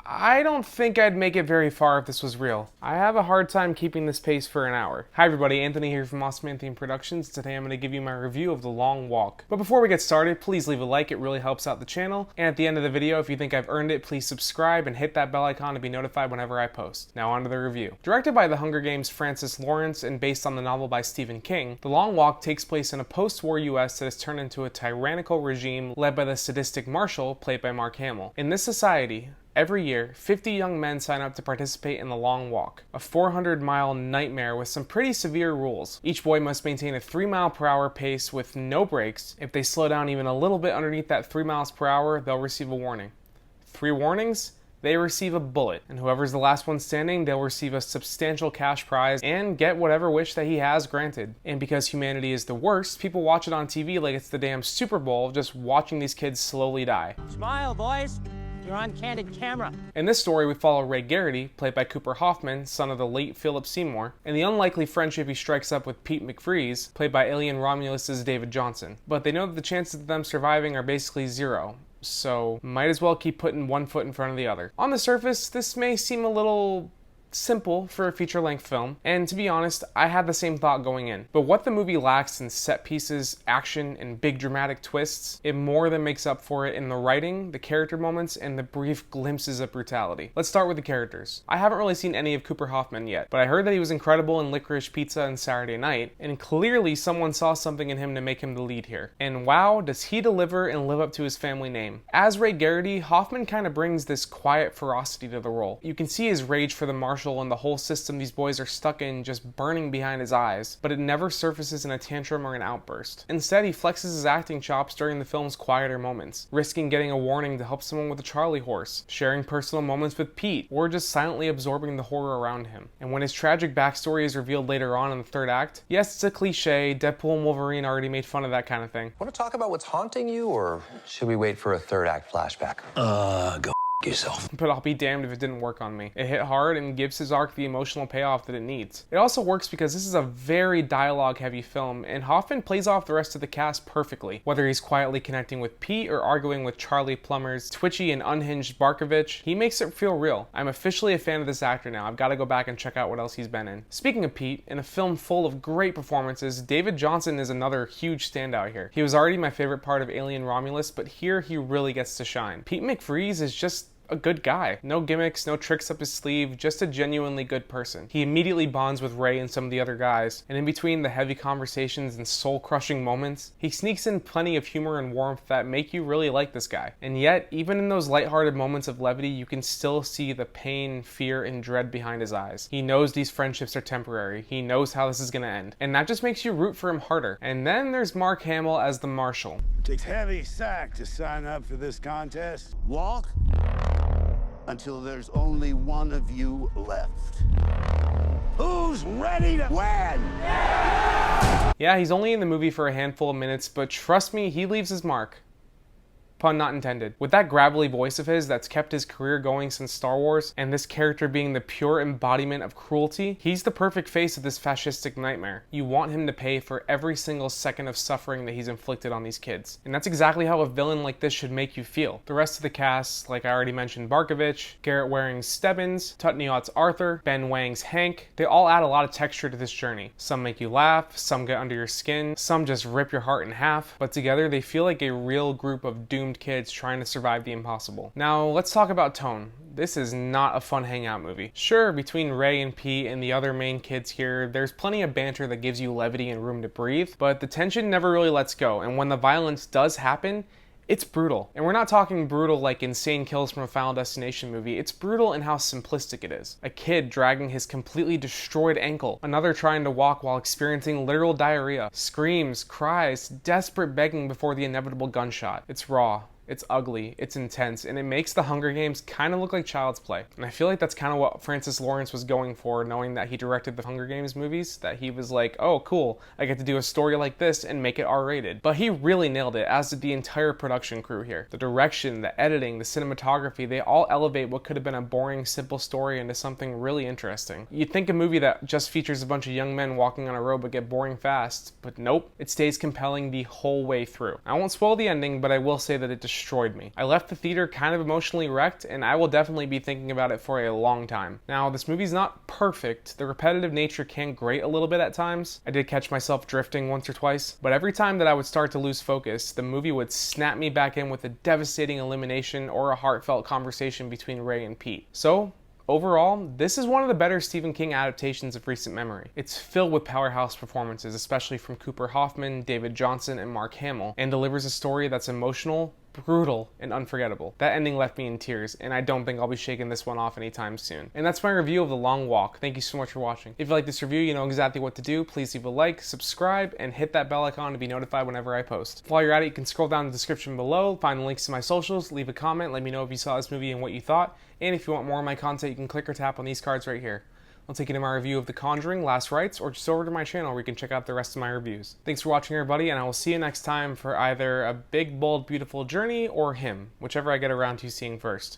I don't think I'd make it very far if this was real. I have a hard time keeping this pace for an hour. Hi everybody, Anthony here from Osmanthine Productions. Today I'm going to give you my review of The Long Walk. But before we get started, please leave a like, it really helps out the channel. And at the end of the video, if you think I've earned it, please subscribe and hit that bell icon to be notified whenever I post. Now on to the review. Directed by The Hunger Games' Francis Lawrence and based on the novel by Stephen King, The Long Walk takes place in a post-war US that has turned into a tyrannical regime led by the sadistic Marshal, played by Mark Hamill. In this society, every year, 50 young men sign up to participate in the Long Walk, a 400-mile nightmare with some pretty severe rules. Each boy must maintain a 3-mile-per-hour pace with no breaks. If they slow down even a little bit underneath that 3 miles per hour, they'll receive a warning. 3 warnings? They receive a bullet, and whoever's the last one standing, they'll receive a substantial cash prize and get whatever wish that he has granted. And because humanity is the worst, people watch it on TV like it's the damn Super Bowl, just watching these kids slowly die. Smile, boys. You're on candid camera. In this story, we follow Ray Garrity, played by Cooper Hoffman, son of the late Philip Seymour, and the unlikely friendship he strikes up with Pete McFreeze, played by Alien Romulus' David Jonsson. But they know that the chances of them surviving are basically zero, so might as well keep putting one foot in front of the other. On the surface, this may seem a little simple for a feature-length film, and to be honest, I had the same thought going in. But what the movie lacks in set pieces, action, and big dramatic twists, it more than makes up for it in the writing, the character moments, and the brief glimpses of brutality. Let's start with the characters. I haven't really seen any of Cooper Hoffman yet, but I heard that he was incredible in Licorice Pizza and Saturday Night, and clearly someone saw something in him to make him the lead here. And wow, does he deliver and live up to his family name. As Ray Garrity, Hoffman kind of brings this quiet ferocity to the role. You can see his rage for the Marshal and the whole system these boys are stuck in just burning behind his eyes, but it never surfaces in a tantrum or an outburst. Instead, he flexes his acting chops during the film's quieter moments, risking getting a warning to help someone with a Charlie horse, sharing personal moments with Pete, or just silently absorbing the horror around him. And when his tragic backstory is revealed later on in the third act, yes, it's a cliche, Deadpool and Wolverine already made fun of that kind of thing. Want to talk about what's haunting you, or should we wait for a third act flashback? Go yourself. But I'll be damned if it didn't work on me. It hit hard and gives his arc the emotional payoff that it needs. It also works because this is a very dialogue-heavy film, and Hoffman plays off the rest of the cast perfectly. Whether he's quietly connecting with Pete or arguing with Charlie Plummer's twitchy and unhinged Barkovich, he makes it feel real. I'm officially a fan of this actor now. I've got to go back and check out what else he's been in. Speaking of Pete, in a film full of great performances, David Jonsson is another huge standout here. He was already my favorite part of Alien Romulus, but here he really gets to shine. Pete McFreeze is just a good guy. No gimmicks, no tricks up his sleeve, just a genuinely good person. He immediately bonds with Ray and some of the other guys, and in between the heavy conversations and soul-crushing moments, he sneaks in plenty of humor and warmth that make you really like this guy. And yet, even in those lighthearted moments of levity, you can still see the pain, fear, and dread behind his eyes. He knows these friendships are temporary. He knows how this is gonna end. And that just makes you root for him harder. And then there's Mark Hamill as the Marshal. It takes heavy sack to sign up for this contest. Walk until there's only one of you left. Who's ready to win? Yeah, he's only in the movie for a handful of minutes, but trust me, he leaves his mark. Pun not intended. With that gravelly voice of his that's kept his career going since Star Wars, and this character being the pure embodiment of cruelty, he's the perfect face of this fascistic nightmare. You want him to pay for every single second of suffering that he's inflicted on these kids. And that's exactly how a villain like this should make you feel. The rest of the cast, like I already mentioned Barkovich, Garrett Waring's Stebbins, Tut Nyot's Arthur, Ben Wang's Hank, they all add a lot of texture to this journey. Some make you laugh, some get under your skin, some just rip your heart in half, but together they feel like a real group of doomed kids trying to survive the impossible. Now, let's talk about tone. This is not a fun hangout movie. Sure, between Ray and Pete and the other main kids here, there's plenty of banter that gives you levity and room to breathe, but the tension never really lets go, and when the violence does happen, it's brutal. And we're not talking brutal like insane kills from a Final Destination movie. It's brutal in how simplistic it is. A kid dragging his completely destroyed ankle. Another trying to walk while experiencing literal diarrhea. Screams, cries, desperate begging before the inevitable gunshot. It's raw. It's ugly, it's intense, and it makes The Hunger Games kind of look like child's play. And I feel like that's kind of what Francis Lawrence was going for, knowing that he directed the Hunger Games movies, that he was like, oh cool, I get to do a story like this and make it R-rated. But he really nailed it, as did the entire production crew here. The direction, the editing, the cinematography, they all elevate what could have been a boring, simple story into something really interesting. You'd think a movie that just features a bunch of young men walking on a road would get boring fast, but nope, it stays compelling the whole way through. I won't spoil the ending, but I will say that it destroyed me. I left the theater kind of emotionally wrecked, and I will definitely be thinking about it for a long time. Now, this movie's not perfect. The repetitive nature can grate a little bit at times. I did catch myself drifting once or twice, but every time that I would start to lose focus, the movie would snap me back in with a devastating elimination or a heartfelt conversation between Ray and Pete. So, overall, this is one of the better Stephen King adaptations of recent memory. It's filled with powerhouse performances, especially from Cooper Hoffman, David Jonsson, and Mark Hamill, and delivers a story that's emotional, brutal, and unforgettable. That ending left me in tears, and I don't think I'll be shaking this one off anytime soon. And that's my review of The Long Walk. Thank you so much for watching. If you like this review, you know exactly what to do. Please leave a like, subscribe, and hit that bell icon to be notified whenever I post. While you're at it, you can scroll down the description below, find the links to my socials, leave a comment, let me know if you saw this movie and what you thought, and if you want more of my content, you can click or tap on these cards right here. I'll take you to my review of The Conjuring, Last Rites, or just over to my channel where you can check out the rest of my reviews. Thanks for watching, everybody, and I will see you next time for either a big, bold, beautiful journey or him, whichever I get around to seeing first.